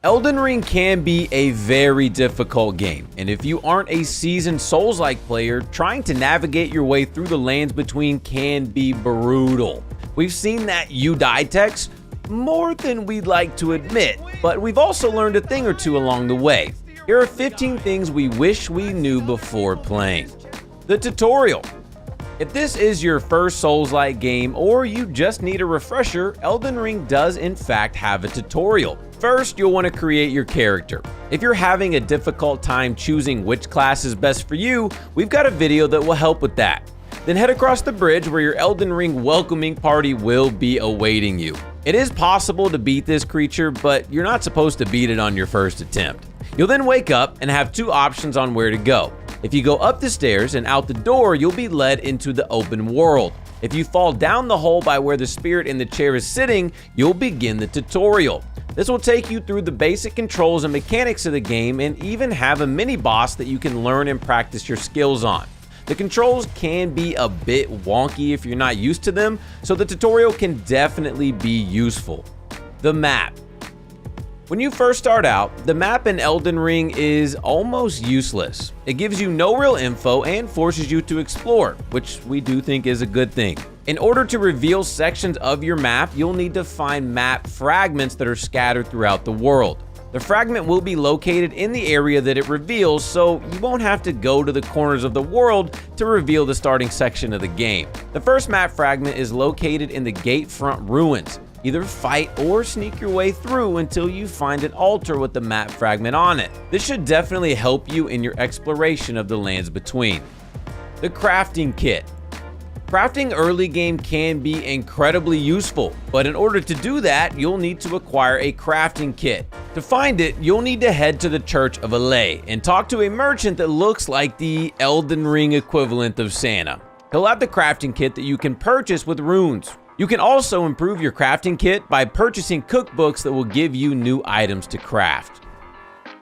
Elden Ring can be a very difficult game, and if you aren't a seasoned Souls-like player, trying to navigate your way through the lands between can be brutal. We've seen that you die text more than we'd like to admit, but we've also learned a thing or two along the way. Here are 15 things we wish we knew before playing. The tutorial. If this is your first Souls-like game or you just need a refresher, Elden Ring does in fact have a tutorial. First, you'll want to create your character. If you're having a difficult time choosing which class is best for you, we've got a video that will help with that. Then head across the bridge where your Elden Ring welcoming party will be awaiting you. It is possible to beat this creature, but you're not supposed to beat it on your first attempt. You'll then wake up and have two options on where to go. If you go up the stairs and out the door, you'll be led into the open world. If you fall down the hole by where the spirit in the chair is sitting, you'll begin the tutorial. This will take you through the basic controls and mechanics of the game and even have a mini boss that you can learn and practice your skills on. The controls can be a bit wonky if you're not used to them, so the tutorial can definitely be useful. The map. When you first start out, the map in Elden Ring is almost useless. It gives you no real info and forces you to explore, which we do think is a good thing. In order to reveal sections of your map, you'll need to find map fragments that are scattered throughout the world. The fragment will be located in the area that it reveals, so you won't have to go to the corners of the world to reveal the starting section of the game. The first map fragment is located in the Gatefront ruins. Either fight or sneak your way through until you find an altar with the map fragment on it. This should definitely help you in your exploration of the lands between. The crafting kit. Crafting early game can be incredibly useful, but in order to do that, you'll need to acquire a crafting kit. To find it, you'll need to head to the Church of Alay and talk to a merchant that looks like the Elden Ring equivalent of Santa. He'll have the crafting kit that you can purchase with runes. You can also improve your crafting kit by purchasing cookbooks that will give you new items to craft.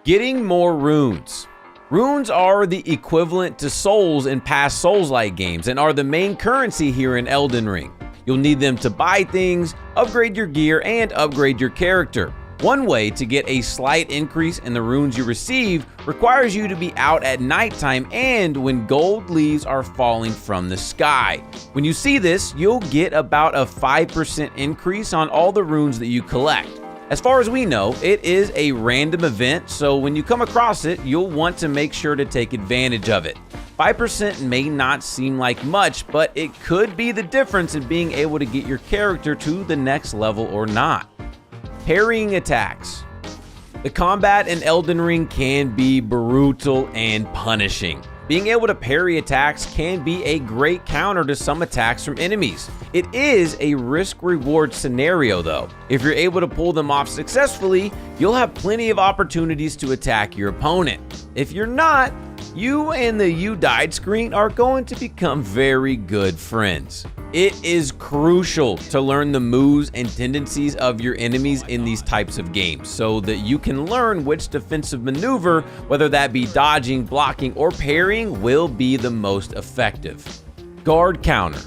Getting more runes. Runes are the equivalent to souls in past Souls-like games and are the main currency here in Elden Ring. You'll need them to buy things, upgrade your gear, and upgrade your character. One way to get a slight increase in the runes you receive requires you to be out at nighttime and when gold leaves are falling from the sky. When you see this, you'll get about a 5% increase on all the runes that you collect. As far as we know, it is a random event, so when you come across it, you'll want to make sure to take advantage of it. 5% may not seem like much, but it could be the difference in being able to get your character to the next level or not. Parrying attacks. The combat in Elden Ring can be brutal and punishing. Being able to parry attacks can be a great counter to some attacks from enemies. It is a risk-reward scenario though. If you're able to pull them off successfully, you'll have plenty of opportunities to attack your opponent. If you're not, you and the "you died" screen are going to become very good friends. It is crucial to learn the moves and tendencies of your enemies in these types of games so that you can learn which defensive maneuver, whether that be dodging, blocking, or parrying, will be the most effective. Guard counter.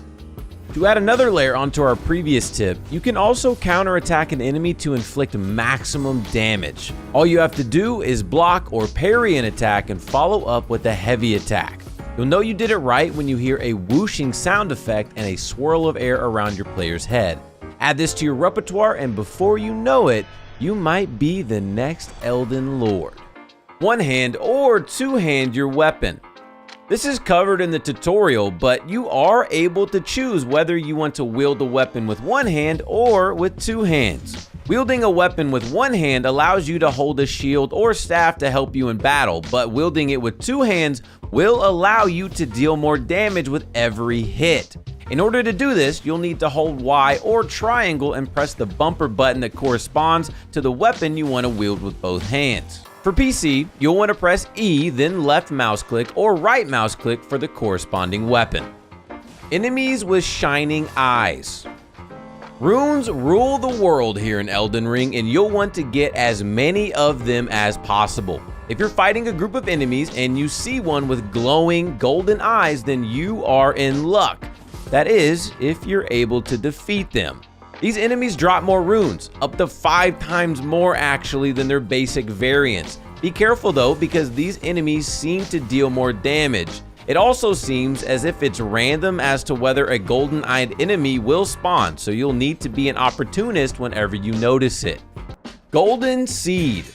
To add another layer onto our previous tip, you can also counterattack an enemy to inflict maximum damage. All you have to do is block or parry an attack and follow up with a heavy attack. You'll know you did it right when you hear a whooshing sound effect and a swirl of air around your player's head. Add this to your repertoire and before you know it, you might be the next Elden Lord. One-hand or two-hand your weapon. This is covered in the tutorial, but you are able to choose whether you want to wield the weapon with one hand or with two hands. Wielding a weapon with one hand allows you to hold a shield or staff to help you in battle, but wielding it with two hands will allow you to deal more damage with every hit. In order to do this, you'll need to hold Y or triangle and press the bumper button that corresponds to the weapon you want to wield with both hands. For PC, you'll want to press E, then left mouse click or right mouse click for the corresponding weapon. Enemies with shining eyes. Runes rule the world here in Elden Ring, and you'll want to get as many of them as possible. If you're fighting a group of enemies and you see one with glowing golden eyes, then you are in luck. That is, if you're able to defeat them. These enemies drop more runes, up to 5 times more actually than their basic variants. Be careful though, because these enemies seem to deal more damage. It also seems as if it's random as to whether a golden-eyed enemy will spawn, so you'll need to be an opportunist whenever you notice it. Golden Seed.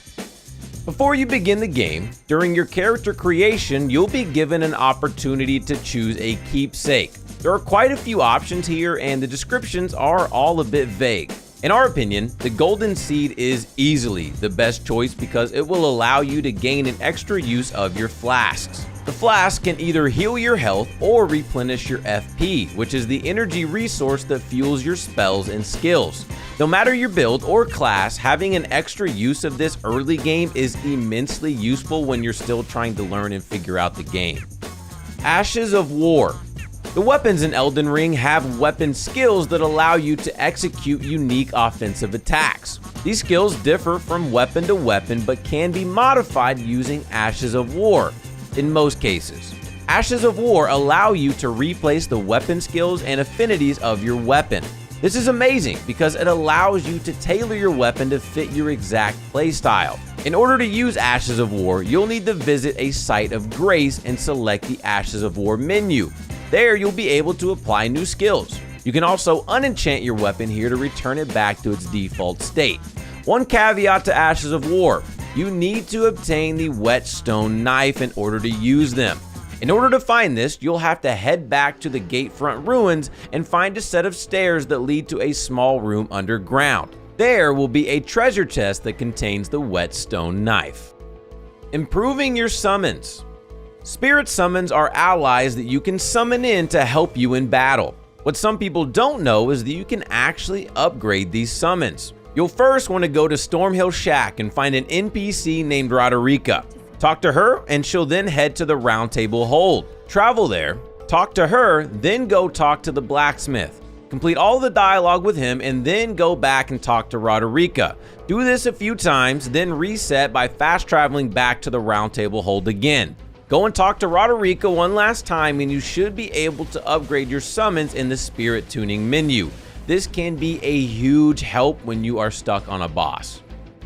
Before you begin the game, during your character creation, you'll be given an opportunity to choose a keepsake. There are quite a few options here, and the descriptions are all a bit vague. In our opinion, the Golden Seed is easily the best choice because it will allow you to gain an extra use of your flasks. The flask can either heal your health or replenish your FP, which is the energy resource that fuels your spells and skills. No matter your build or class, having an extra use of this early game is immensely useful when you're still trying to learn and figure out the game. Ashes of War. The weapons in Elden Ring have weapon skills that allow you to execute unique offensive attacks. These skills differ from weapon to weapon but can be modified using Ashes of War. In most cases, Ashes of War allow you to replace the weapon skills and affinities of your weapon. This is amazing because it allows you to tailor your weapon to fit your exact playstyle. In order to use Ashes of War, you'll need to visit a Site of Grace and select the Ashes of War menu. There, you'll be able to apply new skills. You can also unenchant your weapon here to return it back to its default state. One caveat to Ashes of War: you need to obtain the whetstone knife in order to use them. In order to find this, you'll have to head back to the Gatefront ruins and find a set of stairs that lead to a small room underground. There will be a treasure chest that contains the whetstone knife. Improving your summons. Spirit summons are allies that you can summon in to help you in battle. What some people don't know is that you can actually upgrade these summons. You'll first want to go to Stormhill Shack and find an NPC named Roderica. Talk to her and she'll then head to the Round Table Hold. Travel there, talk to her, then go talk to the blacksmith. Complete all the dialogue with him and then go back and talk to Roderica. Do this a few times, then reset by fast traveling back to the Round Table Hold again. Go and talk to Roderica one last time and you should be able to upgrade your summons in the spirit tuning menu. This can be a huge help when you are stuck on a boss.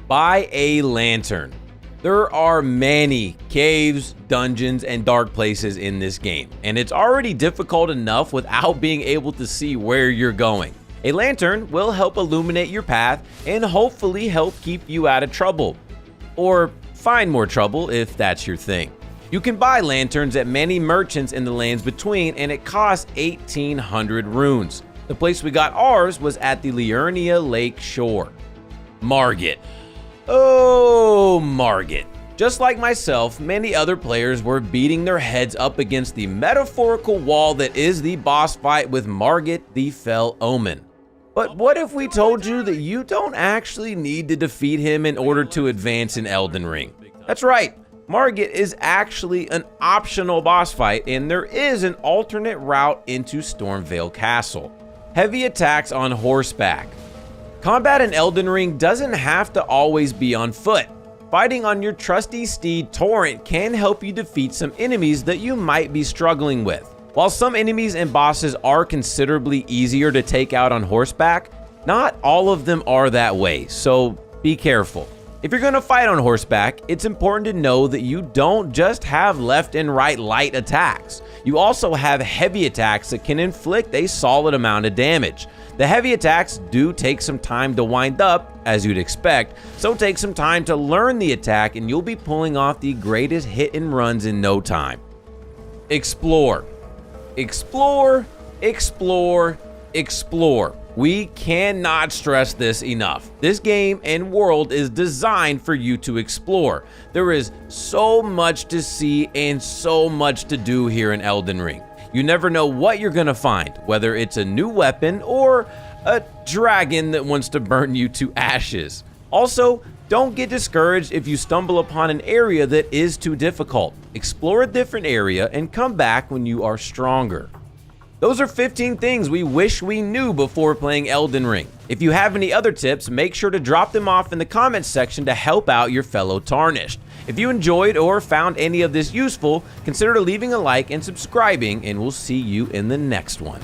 Buy a lantern. There are many caves, dungeons, and dark places in this game, and it's already difficult enough without being able to see where you're going. A lantern will help illuminate your path and hopefully help keep you out of trouble. Or find more trouble if that's your thing. You can buy lanterns at many merchants in the lands between, and it costs 1,800 runes. The place we got ours was at the Liurnia Lake shore. Margit. Oh, Margit. Just like myself, many other players were beating their heads up against the metaphorical wall that is the boss fight with Margit the Fell Omen. But what if we told you that you don't actually need to defeat him in order to advance in Elden Ring? That's right. Margit is actually an optional boss fight, and there is an alternate route into Stormveil Castle. Heavy attacks on horseback. Combat in Elden Ring doesn't have to always be on foot. Fighting on your trusty steed Torrent can help you defeat some enemies that you might be struggling with. While some enemies and bosses are considerably easier to take out on horseback, not all of them are that way, so be careful. If you're going to fight on horseback, it's important to know that you don't just have left and right light attacks. You also have heavy attacks that can inflict a solid amount of damage. The heavy attacks do take some time to wind up, as you'd expect, so take some time to learn the attack and you'll be pulling off the greatest hit and runs in no time. Explore. Explore, explore, explore. We cannot stress this enough. This game and world is designed for you to explore. There is so much to see and so much to do here in Elden Ring. You never know what you're gonna find, whether it's a new weapon or a dragon that wants to burn you to ashes. Also, don't get discouraged if you stumble upon an area that is too difficult. Explore a different area and come back when you are stronger. Those are 15 things we wish we knew before playing Elden Ring. If you have any other tips, make sure to drop them off in the comments section to help out your fellow Tarnished. If you enjoyed or found any of this useful, consider leaving a like and subscribing, and we'll see you in the next one.